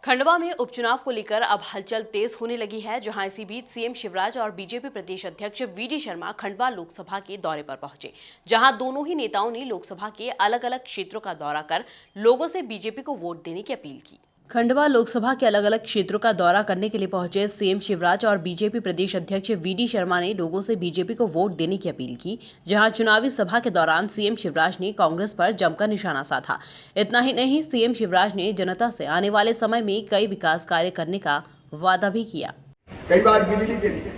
खंडवा में उपचुनाव को लेकर अब हलचल तेज होने लगी है, जहां इसी बीच सीएम शिवराज और बीजेपी प्रदेश अध्यक्ष वीडी शर्मा खंडवा लोकसभा के दौरे पर पहुंचे, जहां दोनों ही नेताओं ने लोकसभा के अलग अलग क्षेत्रों का दौरा कर लोगों से बीजेपी को वोट देने की अपील की। खंडवा लोकसभा के अलग अलग क्षेत्रों का दौरा करने के लिए पहुंचे सीएम शिवराज और बीजेपी प्रदेश अध्यक्ष वीडी शर्मा ने लोगों से बीजेपी को वोट देने की अपील की, जहां चुनावी सभा के दौरान सीएम शिवराज ने कांग्रेस पर जमकर निशाना साधा। इतना ही नहीं, सीएम शिवराज ने जनता से आने वाले समय में कई विकास कार्य करने का वादा भी किया। कई बार बिजली के लिए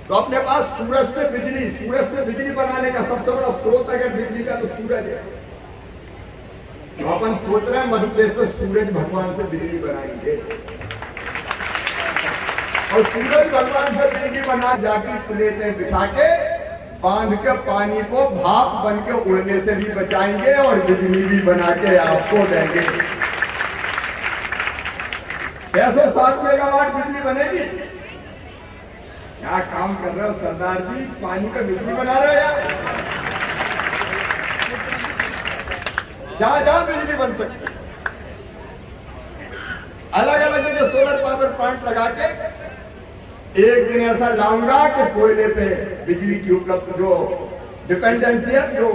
तो अपने पास सूरज से बिजली बनाने का सबसे बड़ा स्रोत अगर बिजली का तो सूरज है। तो अपन सोच रहे हैं मध्य प्रदेश में सूरज भगवान से बिजली बनाएंगे और सूरज भगवान से बिजली बना जाकर प्लेटें बिछा के बांध के पानी को भाप बन के उड़ने से भी बचाएंगे और बिजली भी बना के आपको देंगे। 660 मेगावाट बिजली बनेगी। क्या काम कर रहे हो सरदार जी, पानी का बिजली बना रहे हैं। जहां बिजली बन सकती है, अलग अलग जगह सोलर पावर प्लांट लगा के एक दिन ऐसा लाऊंगा कि कोयले पे बिजली की उपलब्ध जो डिपेंडेंसी है, जो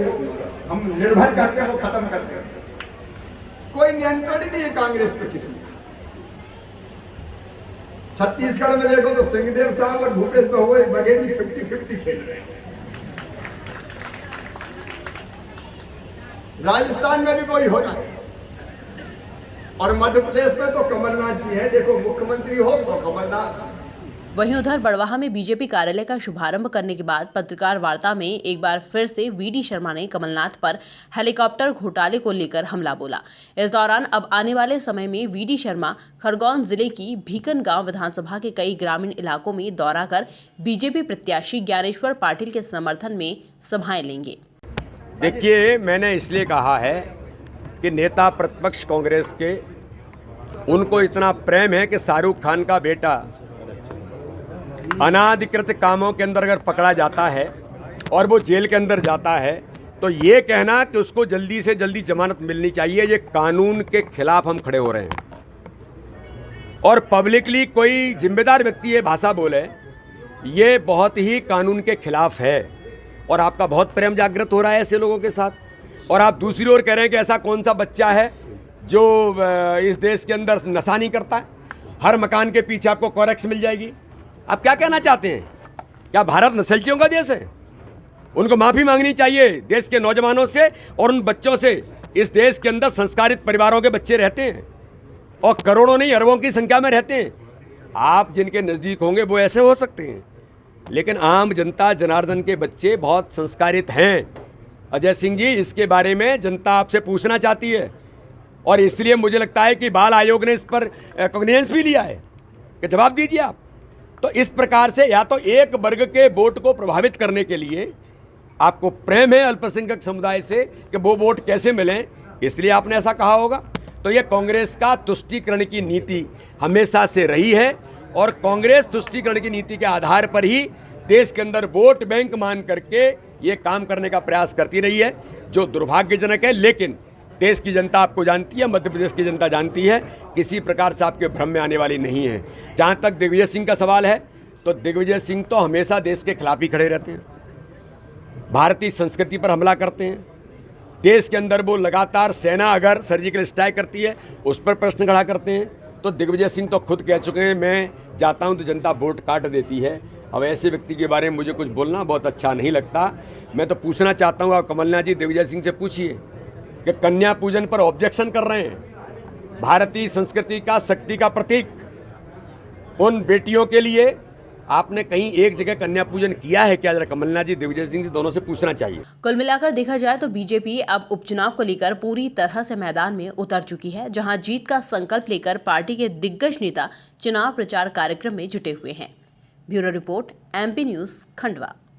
हम निर्भर करते हैं, वो खत्म करते हैं। कोई नियंत्रण नहीं है कांग्रेस पे किसी। छत्तीसगढ़ में देखो तो सिंहदेव साहब और भूपेश बघेल बघेल 50-50 खेल रहे हैं। राजस्थान में भी वही हो रहा है और मध्य प्रदेश में तो कमलनाथ जी है। देखो, मुख्यमंत्री हो तो कमलनाथ। वहीं उधर बड़वाहा में बीजेपी कार्यालय का शुभारंभ करने के बाद पत्रकार वार्ता में एक बार फिर से वीडी शर्मा ने कमलनाथ पर हेलीकॉप्टर घोटाले को लेकर हमला बोला। इस दौरान अब आने वाले समय में वीडी शर्मा खरगोन जिले की भीकनगांव विधानसभा के कई ग्रामीण इलाकों में दौरा कर बीजेपी प्रत्याशी ज्ञानेश्वर पाटिल के समर्थन में सभाएं लेंगे। देखिए, मैंने इसलिए कहा है कि नेता प्रतिपक्ष कांग्रेस के उनको इतना प्रेम है कि शाहरुख खान का बेटा अनाधिकृत कामों के अंदर अगर पकड़ा जाता है और वो जेल के अंदर जाता है तो ये कहना कि उसको जल्दी से जल्दी जमानत मिलनी चाहिए, ये कानून के खिलाफ हम खड़े हो रहे हैं। और पब्लिकली कोई जिम्मेदार व्यक्ति ये भाषा बोले, ये बहुत ही कानून के खिलाफ है और आपका बहुत प्रेम जागृत हो रहा है ऐसे लोगों के साथ। और आप दूसरी ओर कह रहे हैं कि ऐसा कौन सा बच्चा है जो इस देश के अंदर नशा नहीं करता है, हर मकान के पीछे आपको कोरेक्स मिल जाएगी। आप क्या कहना चाहते हैं? क्या भारत नस्लचियों का देश है? उनको माफ़ी मांगनी चाहिए देश के नौजवानों से और उन बच्चों से। इस देश के अंदर संस्कारित परिवारों के बच्चे रहते हैं और करोड़ों नहीं अरबों की संख्या में रहते हैं। आप जिनके नज़दीक होंगे वो ऐसे हो सकते हैं, लेकिन आम जनता जनार्दन के बच्चे बहुत संस्कारित हैं। अजय सिंह जी, इसके बारे में जनता आपसे पूछना चाहती है और इसलिए मुझे लगता है कि बाल आयोग ने इस पर कॉग्निजेंस भी लिया है कि जवाब दीजिए आप। तो इस प्रकार से या तो एक वर्ग के वोट को प्रभावित करने के लिए आपको प्रेम है अल्पसंख्यक समुदाय से कि वो वोट कैसे मिलें, इसलिए आपने ऐसा कहा होगा। तो ये कांग्रेस का तुष्टीकरण की नीति हमेशा से रही है और कांग्रेस तुष्टीकरण की नीति के आधार पर ही देश के अंदर वोट बैंक मान करके ये काम करने का प्रयास करती रही है, जो दुर्भाग्यजनक है। लेकिन देश की जनता आपको जानती है, मध्य प्रदेश की जनता जानती है, किसी प्रकार से आपके भ्रम में आने वाली नहीं है। जहाँ तक दिग्विजय सिंह का सवाल है, तो दिग्विजय सिंह तो हमेशा देश के खिलाफ ही खड़े रहते हैं, भारतीय संस्कृति पर हमला करते हैं। देश के अंदर वो लगातार सेना अगर सर्जिकल स्ट्राइक करती है उस पर प्रश्न खड़ा करते हैं। तो दिग्विजय सिंह तो खुद कह चुके हैं, मैं जाता हूं तो जनता वोट काट देती है। अब ऐसे व्यक्ति के बारे में मुझे कुछ बोलना बहुत अच्छा नहीं लगता। मैं तो पूछना चाहता हूं, आप कमलनाथ जी दिग्विजय सिंह से पूछिए कि कन्या पूजन पर ऑब्जेक्शन कर रहे हैं, भारतीय संस्कृति का शक्ति का प्रतीक उन बेटियों के लिए आपने कहीं एक जगह कन्या पूजन किया है क्या? जरा कमलनाथ जी दिग्विजय सिंह से दोनों से पूछना चाहिए। कुल मिलाकर देखा जाए तो बीजेपी अब उपचुनाव को लेकर पूरी तरह से मैदान में उतर चुकी है, जहां जीत का संकल्प लेकर पार्टी के दिग्गज नेता चुनाव प्रचार कार्यक्रम में जुटे हुए हैं। Bureau report, MP news, Khandwa.